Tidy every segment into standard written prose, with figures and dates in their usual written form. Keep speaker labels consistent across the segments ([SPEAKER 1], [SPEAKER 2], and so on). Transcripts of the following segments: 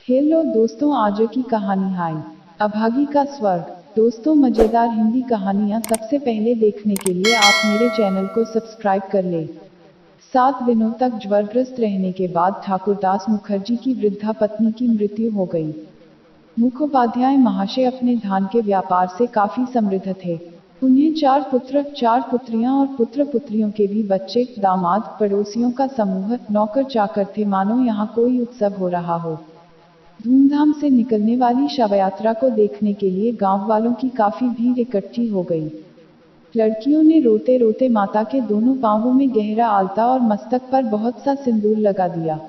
[SPEAKER 1] Hello दोस्तों, आज की कहानी हाय अभागी का स्वर्ग। दोस्तों, मजेदार हिंदी कहानियाँ सबसे पहले देखने के लिए आप मेरे चैनल को सब्सक्राइब कर ले। 7 दिनों तक ज्वरग्रस्त रहने के बाद ठाकुरदास मुखर्जी की वृद्धा पत्नी की मृत्यु हो गई। मुखोपाध्याय महाशय अपने धान के व्यापार से काफी समृद्ध थे। उन्हें 4 पुत्र 4 पुत्रियां और पुत्र पुत्रियों के भी बच्चे, दामाद, पड़ोसियों का समूह, नौकर चाकर थे, मानो यहाँ कोई उत्सव हो रहा हो। धूमधाम से निकलने वाली शवयात्रा को देखने के लिए गांव वालों की काफी भीड़ इकट्ठी हो गई। लड़कियों ने रोते रोते माता के दोनों पांवों में गहरा आलता और मस्तक पर बहुत सा सिंदूर लगा दिया।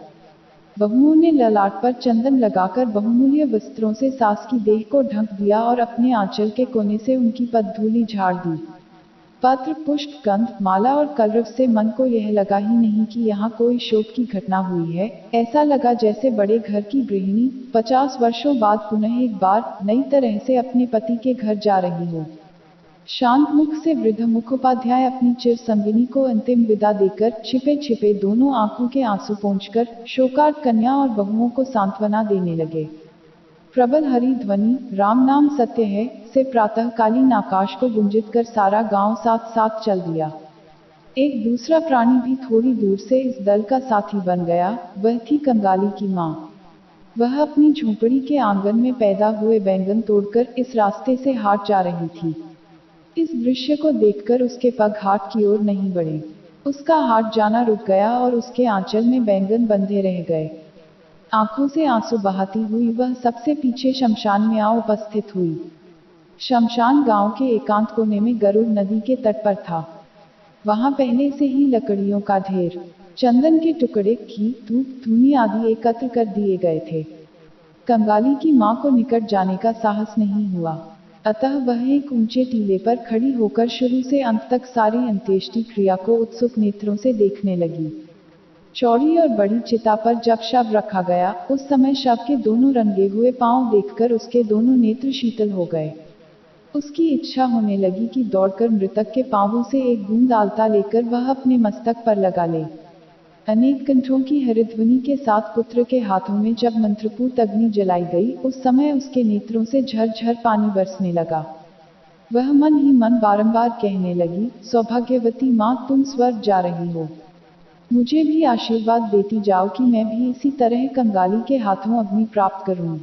[SPEAKER 1] बहुओं ने ललाट पर चंदन लगाकर बहुमूल्य वस्त्रों से सास की देह को ढक दिया और अपने आंचल के कोने से उनकी पगधूलि झाड़ दी। पत्र, पुष्प, गंध, माला और कलरव से मन को यह लगा ही नहीं कि यहाँ कोई शोक की घटना हुई है। ऐसा लगा जैसे बड़े घर की गृहिणी 50 वर्षों बाद पुनः एक बार नई तरह से अपने पति के घर जा रही हो। शांत मुख से वृद्ध मुखोपाध्याय अपनी चिर संगिनी को अंतिम विदा देकर छिपे छिपे दोनों आंखों के आंसू पोंछकर शोकार्त कन्या और बहुओं को सांत्वना देने लगे। प्रबल हरि ध्वनि, राम नाम सत्य है, से प्रातःकालीन आकाश को गुंजित कर सारा गांव साथ साथ चल दिया। एक दूसरा प्राणी भी थोड़ी दूर से इस दल का साथी बन गया। वह थी कंगाली की माँ। वह अपनी झोंपड़ी के आंगन में पैदा हुए बैंगन तोड़कर इस रास्ते से हाट जा रही थी। इस दृश्य को देखकर उसके पग हाट की ओर नहीं बढ़े। उसका हाट जाना रुक गया और उसके आंचल में बैंगन बंधे रह गए। आंखों से आंसू बहाती हुई वह सबसे पीछे शमशान में आ उपस्थित हुई। शमशान गांव के एकांत कोने में गरुड़ नदी के तट पर था। वहां पहले से ही लकड़ियों का ढेर, चंदन के टुकड़े, घी, धूप, धूनी आदि एकत्र कर दिए गए थे। कंगाली की मां को निकट जाने का साहस नहीं हुआ, अतः वह एक ऊंचे टीले पर खड़ी होकर शुरू से अंत तक सारी अंत्येष्टि क्रिया को उत्सुक नेत्रों से देखने लगी। चौड़ी और बड़ी चिता पर जब शव रखा गया, उस समय शव के दोनों रंगे हुए पांव देखकर उसके दोनों नेत्र शीतल हो गए। उसकी इच्छा होने लगी कि दौड़कर मृतक के पांवों से एक बूंद आलता लेकर वह अपने मस्तक पर लगा ले। अनेक कंठों की हरिध्वनि के साथ पुत्र के हाथों में जब मंत्रपूत अग्नि जलाई गई, उस समय उसके नेत्रों से झरझर पानी बरसने लगा। वह मन ही मन बारंबार कहने लगी, सौभाग्यवती माँ, तुम स्वर्ग जा रही हो। मुझे भी आशीर्वाद देती जाओ कि मैं भी इसी तरह कंगाली के हाथों अग्नि प्राप्त करूं।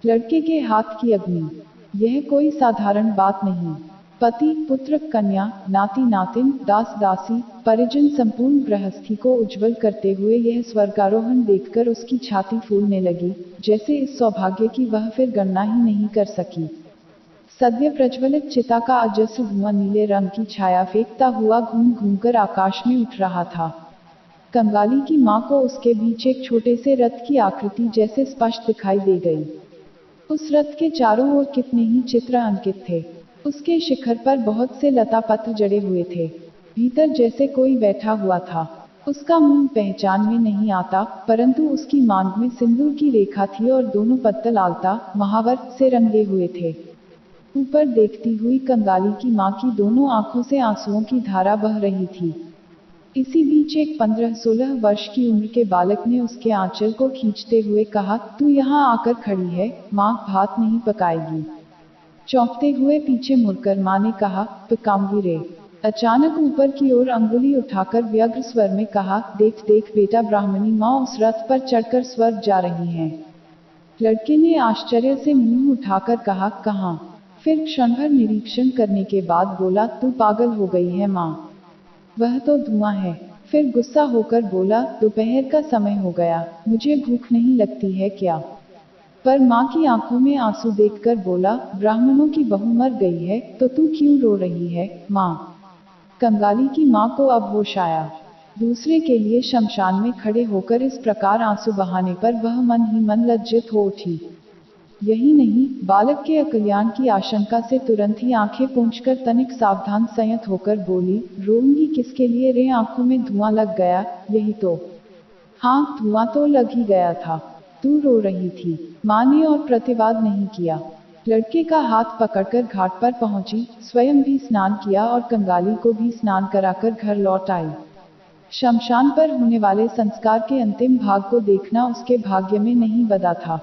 [SPEAKER 1] लड़के के हाथ की अग्नि, यह कोई साधारण बात नहीं। पति, पुत्र, कन्या, नाती नातिन, दास दासी, परिजन, संपूर्ण गृहस्थी को उज्जवल करते हुए यह स्वर्गारोहण देखकर उसकी छाती फूलने लगी, जैसे इस सौभाग्य की वह फिर गणना ही नहीं कर सकी। सद्य प्रज्वलित चिता का अजस्र धुआं नीले रंग की छाया फेंकता हुआ घूम घूमकर आकाश में उठ रहा था। कंगाली की मां को उसके बीच एक छोटे से रथ की आकृति जैसे स्पष्ट दिखाई दे गई। उस रथ के चारों ओर कितने ही चित्र अंकित थे। उसके शिखर पर बहुत से लता पत्र जड़े हुए थे। भीतर जैसे कोई बैठा हुआ था। उसका मुंह पहचान में नहीं आता, परंतु उसकी मांग में सिंदूर की रेखा थी और दोनों पत्तल आलता, महावर से रंगे हुए थे। ऊपर देखती हुई कंगाली की मां की दोनों आंखों से आंसुओं की धारा बह रही थी। इसी बीच एक 15-16 वर्ष की उम्र के बालक ने उसके आंचल को खींचते हुए कहा, तू यहाँ आकर खड़ी है, माँ भात नहीं पकाएगी। चौंकते हुए पीछे मुड़कर माँ ने कहा, पकाऊंगी रे। अचानक ऊपर की ओर अंगुली उठाकर व्यग्र स्वर में कहा, देख देख बेटा, ब्राह्मणी माँ उस रथ पर चढ़कर स्वर्ग जा रही हैं। लड़के ने आश्चर्य से मुंह उठाकर कहा, कहाँ? फिर क्षणभर निरीक्षण करने के बाद बोला, तू पागल हो गई है माँ, वह तो धुआं है। फिर गुस्सा होकर बोला, दोपहर का समय हो गया, मुझे भूख नहीं लगती है क्या? पर माँ की आंखों में आंसू देखकर बोला, ब्राह्मणों की बहू मर गई है, तो तू क्यों रो रही है, माँ? कंगाली की माँ को अब होश आया। दूसरे के लिए शमशान में खड़े होकर इस प्रकार आंसू बहाने पर वह मन ही मन लज्जित हो उठी। यही नहीं, बालक के अकल्याण की आशंका से तुरंत ही आंखें पोंछकर तनिक सावधान संयत होकर बोली, रोऊंगी किसके लिए रे? आंखों में धुआं लग गया, यही तो। हाँ, धुआं तो लग ही गया था, तू रो रही थी। माँ ने और प्रतिवाद नहीं किया। लड़के का हाथ पकड़कर घाट पर पहुंची, स्वयं भी स्नान किया और कंगाली को भी स्नान कराकर घर लौट आई। शमशान पर होने वाले संस्कार के अंतिम भाग को देखना उसके भाग्य में नहीं बंधा था।